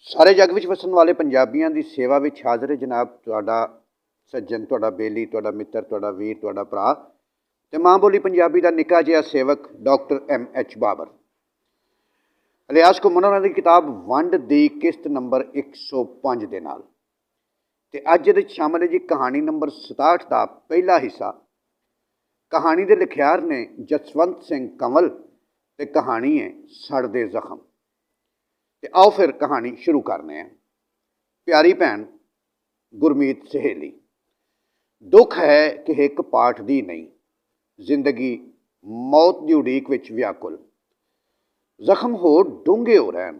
सारे जग विच वसन वाले पंजाबियों की सेवा में हाज़र है जनाब तुहाडा सज्जन, तुहाडा बेली, तुहाडा मित्र, तुहाडा वीर, तुहाडा भरा ते माँ बोली पंजाबी का निक्का जिहा सेवक डॉक्टर MH बाबर। इलियास घुम्मन होरां दी किताब वंड दी किस्त नंबर 105 दे नाल ते अज इहदे शामिल है जी कहानी नंबर 67 का पहला हिस्सा। कहानी के लिखियार ने जसवंत सिंह कंवल ते कहानी है सड़दे जख्म। ते आओ फिर कहानी शुरू करने हैं। प्यारी भैन गुरमीत सहेली, दुख है कि एक पाठ दी नहीं, जिंदगी मौत की उड़ीक विच व्याकुल। जख्म हो डूंगे हो रहे हैं,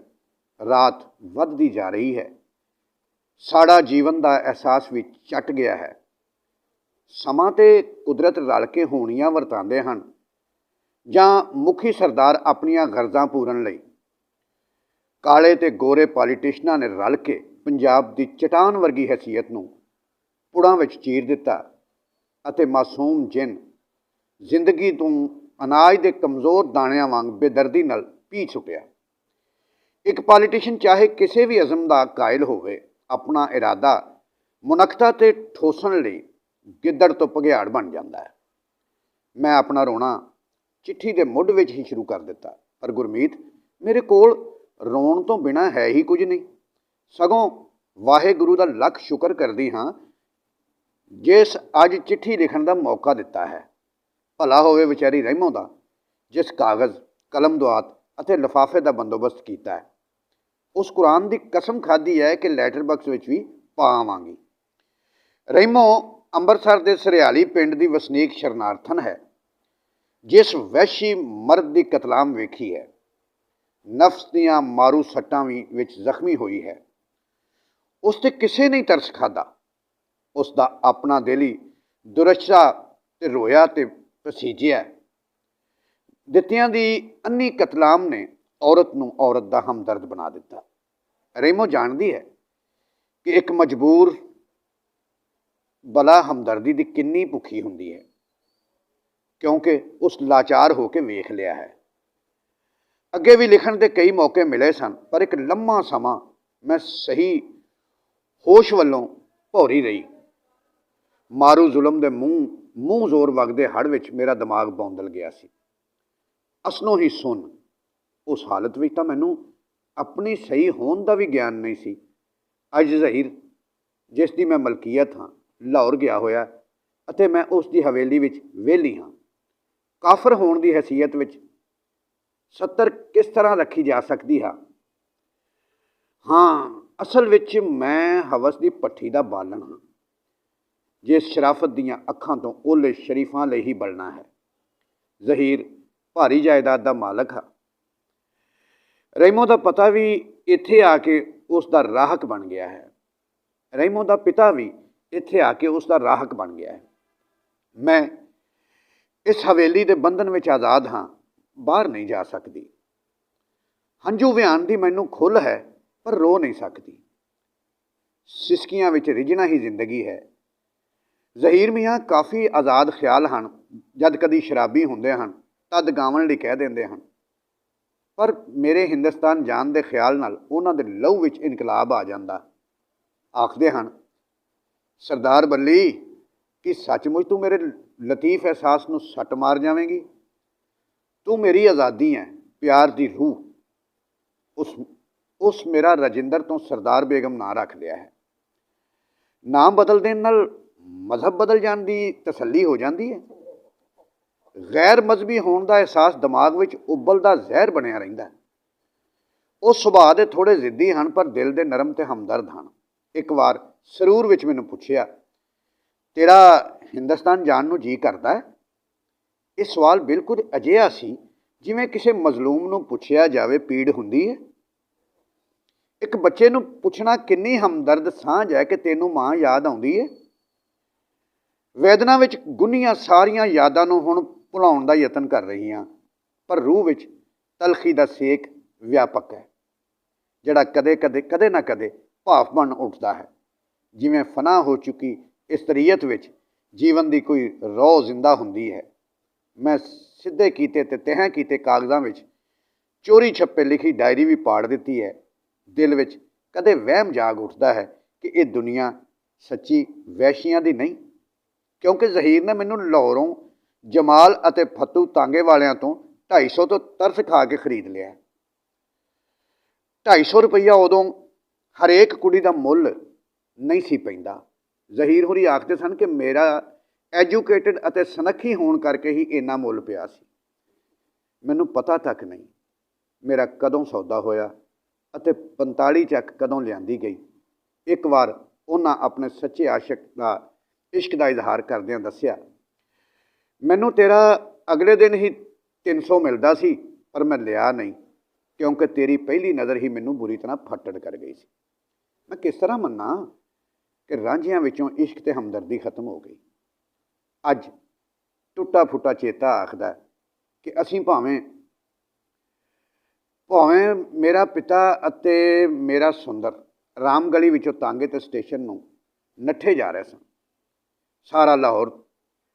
रात वधदी जा रही है, साड़ा जीवन का एहसास भी चट गया है। समा ते कुदरत रल के होनियां वरतांदे हन जां मुखी सरदार अपनियां गरजां पूरन लई। काले ते गोरे पॉलीटिशनां ने रल के पंजाब की चट्टान वर्गी हैसीयत नूं पुड़ां विच चीर दिता अते मासूम जिन जिंदगी तों अनाज के कमज़ोर दाणियां वांग बेदर्दी नाल पी छुटिया। एक पॉलीटिशन चाहे किसी भी अज़म का कायल होवे, अपना इरादा मुनक्ता ते ठोसन लई गिद्दड़ तो भगियाड़ बन जाता है। मैं अपना रोना चिट्ठी के मुढ़ विच ही शुरू कर दिता, पर गुरमीत मेरे कोल रोण तो बिना है ही कुछ नहीं। सगों वाहेगुरू का लख शुक्र करदी हाँ जिस अज चिट्ठी लिखण का मौका दिता है। भला होवे विचारी रहमों दा जिस कागज़ कलम दुआत अते लिफाफे का बंदोबस्त किया है। उस कुरान की कसम खाधी है कि लैटर बक्स विच भी पा आवांगी। रहमो अंबरसर के सरियाली पिंड की वसनीक शरणार्थन है जिस वैशी मर्द की कतलाम वेखी है। नफ्स दियां मारू सट्टां विच जख्मी हुई है। उसते किसे नहीं तरस खादा। उसका अपना दिल ही दुरशा ते रोया ते पसीजिया। दित्तियां दी अन्नी कतलाम ने औरत नूं औरत का हमदर्द बना दिता। रहमो जानती है कि एक मजबूर बला हमदर्दी की किन्नी भुखी हुंदी है, क्योंकि उस लाचार होकर वेख लिया है। अगे भी लिखण के कई मौके मिले सन, पर एक लम्मा समा मैं सही होश वालों भौरी रही। मारू जुलम के मूँह जोर वगदे हड़ विच मेरा दिमाग बौंदल गया सी। असनों ही सुन उस हालत में तो मैनू अपनी सही होने का भी ज्ञान नहीं सी। अज ज़हीर जिसकी मैं मलकीयत हाँ लाहौर गया होया अते मैं उसकी हवेली विच वेली हाँ। काफर होने की हैसीयत विच 70 किस तरह रखी जा सकती है। हाँ, असल विच मैं हवस की पट्ठी का बालन हाँ जिस शराफत दियां अखां तो ओले शरीफां लई ही बलना है। ज़हीर भारी जायदाद का मालक है। रहमो का पता भी इत्थे आके उसका राहक बन गया है। रहमो का पिता भी इत्थे आके उसका राहक बन गया है। मैं इस हवेली के बंधन में आज़ाद हाँ, बाहर नहीं जा सकती। हंझू व्यान की मैनू खुल है, पर रो नहीं सकती। सिसकियां विच रिझना ही जिंदगी है। ज़हीर मियाँ काफ़ी आज़ाद ख्याल हैं, जद कदी शराबी होंदे हैं तद गावन लई कह देंदे हैं, पर मेरे हिंदुस्तान जान के ख्याल नाल उन्हां दे लहू विच इनकलाब आ जांदा। आखदे हैं सरदार बल्ली कि सचमुच तू मेरे लतीफ़ एहसास नूं सट मार जावेंगी। तू मेरी आज़ादी है, प्यार की रूह। उस मेरा राजिंदर तो सरदार बेगम ना रख लिया है। नाम बदल देने नाल मजहब बदल जाने की तसल्ली हो जाती है। गैर मजहबी होने का एहसास दिमाग में उबलता जहर बनया रहिंदा है। वो सुभाਅ दे थोड़े जिद्दी हैं, पर दिल दे नरम ते हमदर्द हैं। एक बार सरूर विच मैनूं पुछया, तेरा हिंदुस्तान जाण नूं जी करदा है? ये सवाल बिल्कुल अजिहा सी जिवें किसी मजलूम नूं पुछया जावे पीड़ हुंदी है। एक बच्चे नूं पुछना किन्नी हमदर्द सांझ है कि तैनूं मां याद आउंदी है। वेदना विच गुन्नियां सारियां यादां नूं हुण भुलाउण दा यतन कर रही हाँ, पर रूह विच तलखी दा सेक व्यापक है, जिहड़ा कदे कदे कदे ना कदे भाफ बन उठदा है। जिवें फना हो चुकी इस तरीयत विच जीवन की कोई रौ जिंदा हुंदी है। मैं सीधे कीते ते तह कीते कागज़ां विच चोरी छप्पे लिखी डायरी भी पाड़ दिती है। दिल विच ਕਦੇ ਵਹਿਮ ਜਾਗ ਉੱਠਦਾ ਹੈ ਕਿ ਇਹ ਦੁਨੀਆ ਸੱਚੀ ਵੈਸ਼ੀਆਂ ਦੀ ਨਹੀਂ, ਕਿਉਂਕਿ ਜ਼ਹੀਰ ਨੇ ਮੈਨੂੰ ਲਾਹੌਰੋਂ ਜਮਾਲ ਅਤੇ ਫੱਤੂ ਤਾਂਗੇ ਵਾਲਿਆਂ ਤੋਂ 250 ਤੋਂ ਤਰਸ ਖਾ ਕੇ ਖਰੀਦ ਲਿਆ। 250 ਰੁਪਈਆ ਉਦੋਂ ਹਰੇਕ ਕੁੜੀ ਦਾ ਮੁੱਲ ਨਹੀਂ ਸੀ ਪੈਂਦਾ। ਜ਼ਹੀਰ ਹੋਰੀ ਆਖਦੇ ਸਨ ਕਿ ਮੇਰਾ ਐਜੂਕੇਟਡ ਅਤੇ ਸੁਨੱਖੀ ਹੋਣ ਕਰਕੇ ਹੀ ਇੰਨਾ ਮੁੱਲ ਪਿਆ ਸੀ। ਮੈਨੂੰ ਪਤਾ ਤੱਕ ਨਹੀਂ ਮੇਰਾ ਕਦੋਂ ਸੌਦਾ ਹੋਇਆ ਅਤੇ 45 ਚੱਕ ਕਦੋਂ ਲਿਆਂਦੀ ਗਈ। ਇੱਕ ਵਾਰ ਉਹਨਾਂ ਆਪਣੇ ਸੱਚੇ ਆਸ਼ਿਕ ਦਾ ਇਸ਼ਕ ਦਾ ਇਜ਼ਹਾਰ ਕਰਦਿਆਂ ਦੱਸਿਆ, ਮੈਨੂੰ ਤੇਰਾ ਅਗਲੇ ਦਿਨ ਹੀ 300 ਮਿਲਦਾ ਸੀ, ਪਰ ਮੈਂ ਲਿਆ ਨਹੀਂ, ਕਿਉਂਕਿ ਤੇਰੀ ਪਹਿਲੀ ਨਜ਼ਰ ਹੀ ਮੈਨੂੰ ਬੁਰੀ ਤਰ੍ਹਾਂ ਫੱਟੜ ਕਰ ਗਈ ਸੀ। ਮੈਂ ਕਿਸ ਤਰ੍ਹਾਂ ਮੰਨਾਂ ਕਿ ਰਾਂਝਿਆਂ ਵਿੱਚੋਂ ਇਸ਼ਕ ਤੇ ਹਮਦਰਦੀ ਖਤਮ ਹੋ ਗਈ। ਅੱਜ ਟੁੱਟਾ ਫੁੱਟਾ ਚੇਤਾ ਆਖਦਾ ਕਿ ਅਸੀਂ ਭਾਵੇਂ ਮੇਰਾ ਪਿਤਾ ਅਤੇ ਮੇਰਾ ਸੁੰਦਰ ਰਾਮਗਲੀ ਵਿੱਚੋਂ ਤਾਂਗੇ ਤੇ ਸਟੇਸ਼ਨ ਨੂੰ ਨੱਠੇ ਜਾ ਰਹੇ ਸਨ। ਸਾਰਾ ਲਾਹੌਰ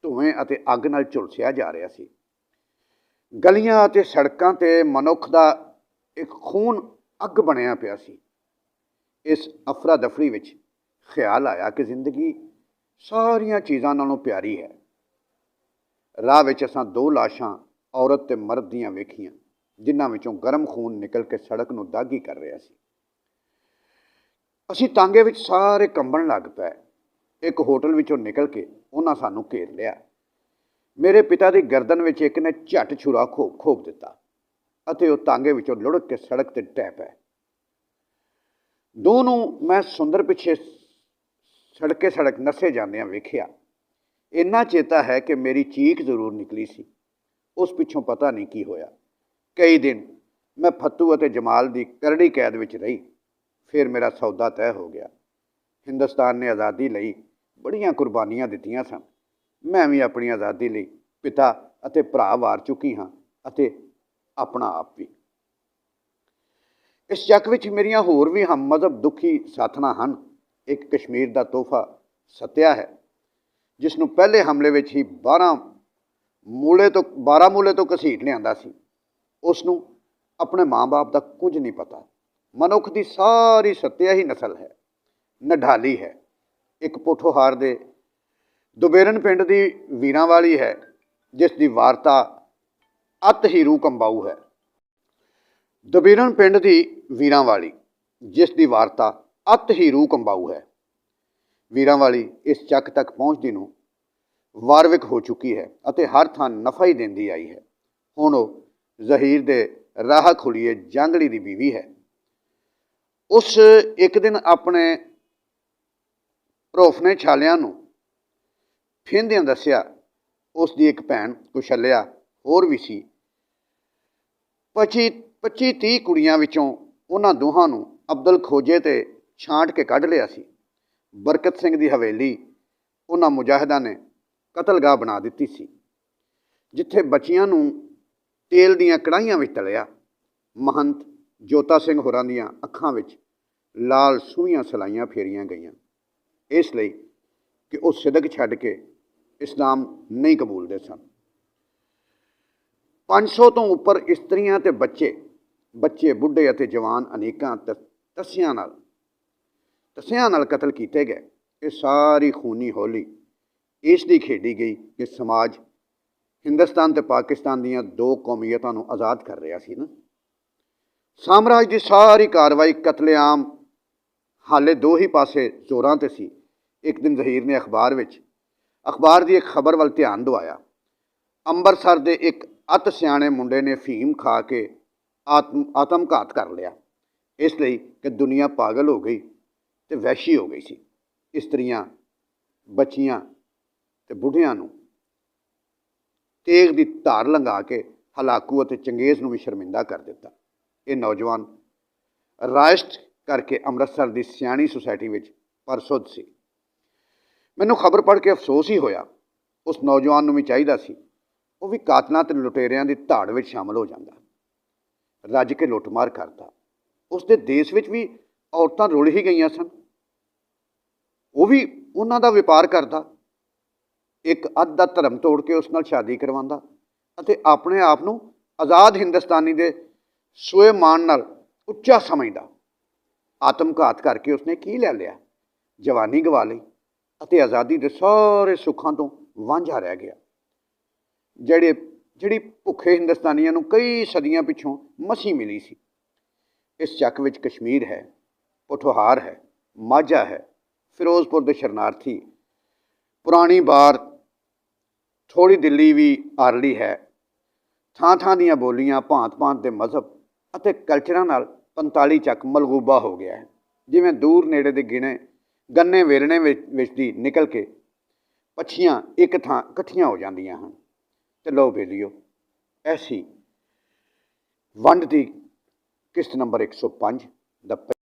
ਧੂਏਂ ਅਤੇ ਅੱਗ ਨਾਲ ਝੁਲਸਿਆ ਜਾ ਰਿਹਾ ਸੀ। ਗਲੀਆਂ ਅਤੇ ਸੜਕਾਂ 'ਤੇ ਮਨੁੱਖ ਦਾ ਇੱਕ ਖੂਨ ਅੱਗ ਬਣਿਆ ਪਿਆ ਸੀ। ਇਸ ਅਫਰਾ ਦਫਰੀ ਵਿੱਚ ਖਿਆਲ ਆਇਆ ਕਿ ਜ਼ਿੰਦਗੀ ਸਾਰੀਆਂ ਚੀਜ਼ਾਂ ਨਾਲੋਂ ਪਿਆਰੀ ਹੈ। ਰਾਹ ਵਿੱਚ ਅਸਾਂ 2 ਲਾਸ਼ਾਂ ਔਰਤ ਤੇ ਮਰਦ ਦੀਆਂ ਵੇਖੀਆਂ, ਜਿਨ੍ਹਾਂ ਵਿੱਚੋਂ ਗਰਮ ਖੂਨ ਨਿਕਲ ਕੇ ਸੜਕ ਨੂੰ ਦਾਗੀ ਕਰ ਰਿਹਾ ਸੀ। ਅਸੀਂ ਤਾਂਗੇ ਵਿੱਚ ਸਾਰੇ ਕੰਬਣ ਲੱਗ ਪਏ। ਇੱਕ ਹੋਟਲ ਵਿੱਚੋਂ ਨਿਕਲ ਕੇ ਉਹਨਾਂ ਸਾਨੂੰ ਘੇਰ ਲਿਆ। ਮੇਰੇ ਪਿਤਾ ਦੀ ਗਰਦਨ ਵਿੱਚ ਇੱਕ ਨੇ ਝੱਟ ਛੁਰਾ ਖੋਪ ਦਿੱਤਾ ਅਤੇ ਉਹ ਤਾਂਗੇ ਵਿੱਚੋਂ ਲੁੜਕ ਕੇ ਸੜਕ 'ਤੇ ਡਿੱਗ ਪਏ। ਦੋਨੋਂ ਮੈਂ ਸੁੰਦਰ ਪਿੱਛੇ ਸੜਕ ਨੱਸੇ ਜਾਂਦਿਆਂ ਵੇਖਿਆ। ਇੰਨਾ ਚੇਤਾ ਹੈ ਕਿ ਮੇਰੀ ਚੀਕ ਜ਼ਰੂਰ ਨਿਕਲੀ ਸੀ। ਉਸ ਪਿੱਛੋਂ ਪਤਾ ਨਹੀਂ ਕੀ ਹੋਇਆ। ਕਈ ਦਿਨ ਮੈਂ ਫੱਤੂ ਅਤੇ ਜਮਾਲ ਦੀ ਕਰੜੀ ਕੈਦ ਵਿੱਚ ਰਹੀ। ਫਿਰ ਮੇਰਾ ਸੌਦਾ ਤੈਅ ਹੋ ਗਿਆ। ਹਿੰਦੁਸਤਾਨ ਨੇ ਆਜ਼ਾਦੀ ਲਈ ਬੜੀਆਂ ਕੁਰਬਾਨੀਆਂ ਦਿੱਤੀਆਂ ਸਨ। ਮੈਂ ਵੀ ਆਪਣੀ ਆਜ਼ਾਦੀ ਲਈ ਪਿਤਾ ਅਤੇ ਭਰਾ ਵਾਰ ਚੁੱਕੀ ਹਾਂ ਅਤੇ ਆਪਣਾ ਆਪ ਵੀ। ਇਸ ਚੱਕ ਵਿੱਚ ਮੇਰੀਆਂ ਹੋਰ ਵੀ ਹਮ ਮਜ਼ਹਬ ਦੁਖੀ ਸਾਥਣਾਂ ਹਨ। ਇੱਕ ਕਸ਼ਮੀਰ ਦਾ ਤੋਹਫਾ ਸੱਤਿਆ ਹੈ, ਜਿਸ ਨੂੰ ਪਹਿਲੇ ਹਮਲੇ ਵਿੱਚ ਹੀ 12 ਮੂਲੇ ਤੋਂ ਘਸੀਟ ਲਿਆਂਦਾ ਸੀ। ਉਸ ਨੂੰ ਆਪਣੇ ਮਾਂ-ਬਾਪ ਦਾ ਕੁਝ ਨਹੀਂ ਪਤਾ। ਮਨੁੱਖ ਦੀ ਸਾਰੀ ਸੱਤਿਆ ਹੀ ਨਸਲ ਹੈ, ਨਢਾਲੀ ਹੈ। ਇੱਕ ਪੋਠੋਹਾਰ ਦੇ ਦੁਬੇਰਨ ਪਿੰਡ ਦੀ ਵੀਰਾਂ ਵਾਲੀ ਹੈ, ਜਿਸ ਦੀ ਵਾਰਤਾ ਅਤ ਹੀ ਰੂਹ ਕੰਬਾਊ ਹੈ। ਦੁਬੇਰਨ ਪਿੰਡ ਦੀ ਵੀਰਾਂ ਵਾਲੀ, ਜਿਸ ਦੀ ਵਾਰਤਾ ਅਤ ਹੀ ਰੂਹ ਕੰਬਾਊ ਹੈ। ਵੀਰਾਂ ਵਾਲੀ ਇਸ ਚੱਕ ਤੱਕ ਪਹੁੰਚਦੀ ਨੂੰ ਵਾਰਵਿਕ ਹੋ ਚੁੱਕੀ ਹੈ ਅਤੇ ਹਰ ਥਾਂ ਨਫਾ ਹੀ ਦਿੰਦੀ ਆਈ ਹੈ। ਹੁਣ ਉਹ ਜ਼ਹੀਰ ਦੇ ਰਾਹ ਖੁਲੀਏ ਜਾਂਗੜੀ ਦੀ ਬੀਵੀ ਹੈ। ਉਸ ਇੱਕ ਦਿਨ ਆਪਣੇ ਭਰੋਫਨੇ ਛਾਲਿਆਂ ਨੂੰ ਫੇਂਦਿਆਂ ਦੱਸਿਆ ਉਸ ਦੀ ਇੱਕ ਭੈਣ ਕੁਸ਼ਲਿਆ ਹੋਰ ਵੀ ਸੀ। 25-30 ਕੁੜੀਆਂ ਵਿੱਚੋਂ ਉਹਨਾਂ ਦੋਹਾਂ ਨੂੰ ਅਬਦੁਲ ਖੋਜੇ ਤੇ ਛਾਂਟ ਕੇ ਕੱਢ ਲਿਆ ਸੀ। ਬਰਕਤ ਸਿੰਘ ਦੀ ਹਵੇਲੀ ਉਹਨਾਂ ਮੁਜਾਹਿਦਾਂ ਨੇ ਕਤਲਗਾਹ ਬਣਾ ਦਿੱਤੀ ਸੀ, ਜਿੱਥੇ ਬੱਚੀਆਂ ਨੂੰ ਤੇਲ ਦੀਆਂ ਕੜਾਹੀਆਂ ਵਿੱਚ ਤਲਿਆ। ਮਹੰਤ ਜੋਤਾ ਸਿੰਘ ਹੋਰਾਂ ਦੀਆਂ ਅੱਖਾਂ ਵਿੱਚ ਲਾਲ ਸੂਹੀਆਂ ਸਲਾਈਆਂ ਫੇਰੀਆਂ ਗਈਆਂ, ਇਸ ਲਈ ਕਿ ਉਹ ਸਿਦਕ ਛੱਡ ਕੇ ਇਸਲਾਮ ਨਹੀਂ ਕਬੂਲਦੇ ਸਨ। 500 ਤੋਂ ਉੱਪਰ ਇਸਤਰੀਆਂ ਅਤੇ ਬੱਚੇ ਬੁੱਢੇ ਅਤੇ ਜਵਾਨ ਅਨੇਕਾਂ ਤੱਸਿਆਂ ਨਾਲ ਕਤਲ ਕੀਤੇ ਗਏ। ਇਹ ਸਾਰੀ ਖੂਨੀ ਹੋਲੀ ਇਸ ਦੀ ਖੇਡੀ ਗਈ ਕਿ ਸਮਾਜ ਹਿੰਦੁਸਤਾਨ ਅਤੇ ਪਾਕਿਸਤਾਨ ਦੀਆਂ 2 ਕੌਮੀਅਤਾਂ ਨੂੰ ਆਜ਼ਾਦ ਕਰ ਰਿਹਾ ਸੀ ਨਾ। ਸਾਮਰਾਜ ਦੀ ਸਾਰੀ ਕਾਰਵਾਈ ਕਤਲੇਆਮ ਹਾਲੇ 2 ਹੀ ਪਾਸੇ ਜ਼ੋਰਾਂ 'ਤੇ ਸੀ। ਇੱਕ ਦਿਨ ਜ਼ਹੀਰ ਨੇ ਅਖਬਾਰ ਦੀ ਇੱਕ ਖਬਰ ਵੱਲ ਧਿਆਨ ਦਵਾਇਆ। ਅੰਮ੍ਰਿਤਸਰ ਦੇ ਇੱਕ ਅਤ ਸਿਆਣੇ ਮੁੰਡੇ ਨੇ ਅਫੀਮ ਖਾ ਕੇ ਆਤਮਘਾਤ ਕਰ ਲਿਆ, ਇਸ ਲਈ ਕਿ ਦੁਨੀਆ ਪਾਗਲ ਹੋ ਗਈ ਅਤੇ ਵਹਿਸ਼ੀ ਹੋ ਗਈ ਸੀ। ਇਸਤਰੀਆਂ, ਬੱਚੀਆਂ ਅਤੇ ਬੁੱਢਿਆਂ ਨੂੰ ਤੇਗ ਦੀ ਧਾਰ ਲੰਘਾ ਕੇ ਹਲਾਕੂ ਅਤੇ ਚੰਗੇਜ਼ ਨੂੰ ਵੀ ਸ਼ਰਮਿੰਦਾ ਕਰ ਦਿੱਤਾ। ਇਹ ਨੌਜਵਾਨ ਰਾਇਸ਼ਟ ਕਰਕੇ ਅੰਮ੍ਰਿਤਸਰ ਦੀ ਸਿਆਣੀ ਸੁਸਾਇਟੀ ਵਿੱਚ ਪਰਸੁੱਧ ਸੀ। ਮੈਨੂੰ ਖਬਰ ਪੜ੍ਹ ਕੇ ਅਫਸੋਸ ਹੀ ਹੋਇਆ। ਉਸ ਨੌਜਵਾਨ ਨੂੰ ਵੀ ਚਾਹੀਦਾ ਸੀ ਉਹ ਵੀ ਕਾਤਲਾਂ ਅਤੇ ਲੁਟੇਰਿਆਂ ਦੀ ਧਾੜ ਵਿੱਚ ਸ਼ਾਮਲ ਹੋ ਜਾਂਦਾ, ਰੱਜ ਕੇ ਲੁੱਟਮਾਰ ਕਰਦਾ। ਉਸ ਦੇ ਦੇਸ਼ ਵਿੱਚ ਵੀ ਔਰਤਾਂ ਰੁਲ ਹੀ ਗਈਆਂ ਸਨ, ਉਹ ਵੀ ਉਹਨਾਂ ਦਾ ਵਪਾਰ ਕਰਦਾ। ਇੱਕ ਅੱਧ ਦਾ ਧਰਮ ਤੋੜ ਕੇ ਉਸ ਨਾਲ ਸ਼ਾਦੀ ਕਰਵਾਉਂਦਾ ਅਤੇ ਆਪਣੇ ਆਪ ਨੂੰ ਆਜ਼ਾਦ ਹਿੰਦੁਸਤਾਨੀ ਦੇ ਸੋਏ ਮਾਣ ਨਾਲ ਉੱਚਾ ਸਮਝਦਾ। ਆਤਮਘਾਤ ਕਰਕੇ ਉਸਨੇ ਕੀ ਲੈ ਲਿਆ? ਜਵਾਨੀ ਗਵਾ ਲਈ ਅਤੇ ਆਜ਼ਾਦੀ ਦੇ ਸਾਰੇ ਸੁੱਖਾਂ ਤੋਂ ਵਾਂਝਾ ਰਹਿ ਗਿਆ। ਜਿਹੜੀ ਭੁੱਖੇ ਹਿੰਦੁਸਤਾਨੀਆਂ ਨੂੰ ਕਈ ਸਦੀਆਂ ਪਿੱਛੋਂ ਮਸੀਂ ਮਿਲੀ ਸੀ। ਇਸ ਚੱਕ ਵਿੱਚ ਕਸ਼ਮੀਰ ਹੈ, ਪੋਠੋਹਾਰ ਹੈ, ਮਾਝਾ ਹੈ, ਫਿਰੋਜ਼ਪੁਰ ਦੇ ਸ਼ਰਨਾਰਥੀ, ਪੁਰਾਣੀ ਬਾਰ, ਥੋੜ੍ਹੀ ਦਿੱਲੀ ਵੀ ਆਰਲੀ ਹੈ। ਥਾਂ ਥਾਂ ਦੀਆਂ ਬੋਲੀਆਂ, ਭਾਂਤ ਭਾਂਤ ਦੇ ਮਜ਼ਹਬ ਅਤੇ ਕਲਚਰਾਂ ਨਾਲ 45 ਚੱਕ ਮਲਗੂਬਾ ਹੋ ਗਿਆ ਹੈ। ਜਿਵੇਂ ਦੂਰ ਨੇੜੇ ਦੇ ਗੰਨੇ ਵੇਲਣੇ ਵਿੱਚ ਦੀ ਨਿਕਲ ਕੇ ਪੱਛੀਆਂ ਇੱਕ ਥਾਂ ਇਕੱਠੀਆਂ ਹੋ ਜਾਂਦੀਆਂ ਹਨ। ਤੇ ਲਓ ਬੇਲੀਓ, ਐਸੀ ਵੰਡ ਦੀ ਕਿਸ਼ਤ ਨੰਬਰ 105 ਦਾ